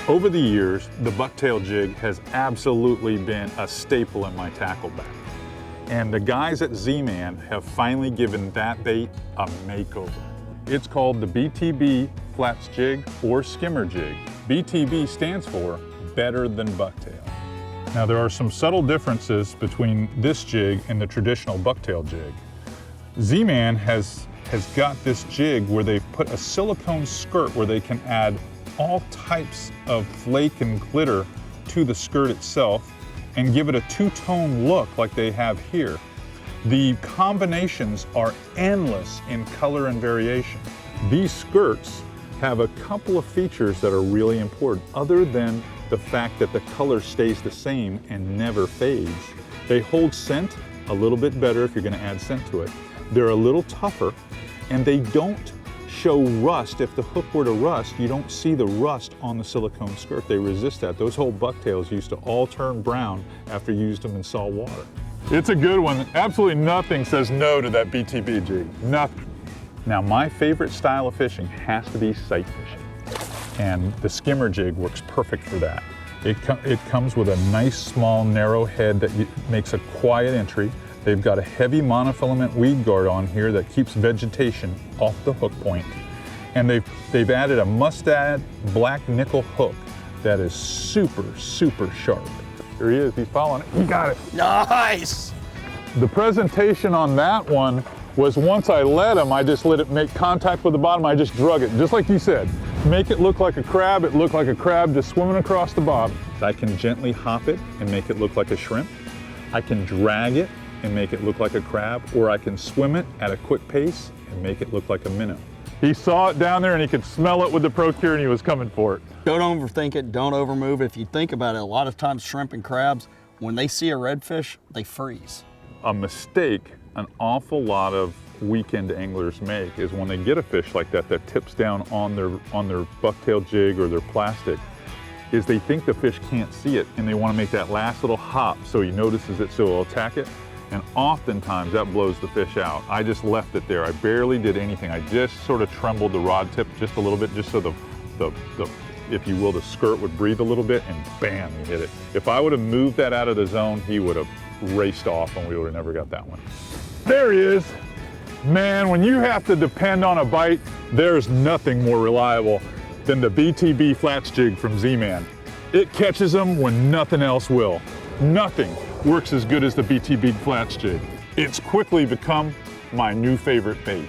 Over the years, the bucktail jig has absolutely been a staple in my tackle bag. And the guys at Z-Man have finally given that bait a makeover. It's called the BTB flats jig or skimmer jig. BTB stands for better than bucktail. Now there are some subtle differences between this jig and the traditional bucktail jig. Z-Man has got this jig where they've put a silicone skirt where they can add all types of flake and glitter to the skirt itself and give it a two-tone look like they have here. The combinations are endless in color and variation. These skirts have a couple of features that are really important other than the fact that the color stays the same and never fades. They hold scent a little bit better if you're gonna add scent to it. They're a little tougher and they don't show rust. If the hook were to rust, you don't see the rust on the silicone skirt. They resist that. Those whole bucktails used to all turn brown after you used them in salt water. It's a good one. Absolutely nothing says no to that BTB jig. Nothing. Now my favorite style of fishing has to be sight fishing. And the skimmer jig works perfect for that. It comes with a nice small narrow head that makes a quiet entry. They've got a heavy monofilament weed guard on here that keeps vegetation off the hook point. And they've added a mustad black nickel hook that is super, super sharp. Here he is, he's following it. He got it. Nice! The presentation on that one was once I let him, I just let it make contact with the bottom, I just drug it, just like you said. Make it look like a crab, it looked like a crab just swimming across the bottom. I can gently hop it and make it look like a shrimp. I can drag it and make it look like a crab, or I can swim it at a quick pace and make it look like a minnow. He saw it down there and he could smell it with the Procure and he was coming for it. Don't overthink it, don't overmove it. If you think about it, a lot of times shrimp and crabs, when they see a redfish, they freeze. A mistake an awful lot of weekend anglers make is when they get a fish like that that tips down on their bucktail jig or their plastic, is they think the fish can't see it and they want to make that last little hop so he notices it so he'll attack it. And oftentimes that blows the fish out. I just left it there. I barely did anything. I just sort of trembled the rod tip just a little bit, just so the if you will, the skirt would breathe a little bit, and bam, he hit it. If I would have moved that out of the zone, he would have raced off and we would have never got that one. There he is. Man, when you have to depend on a bite, there's nothing more reliable than the BTB flats jig from Z-Man. It catches them when nothing else will. Nothing works as good as the BTB flats jig. It's quickly become my new favorite bait.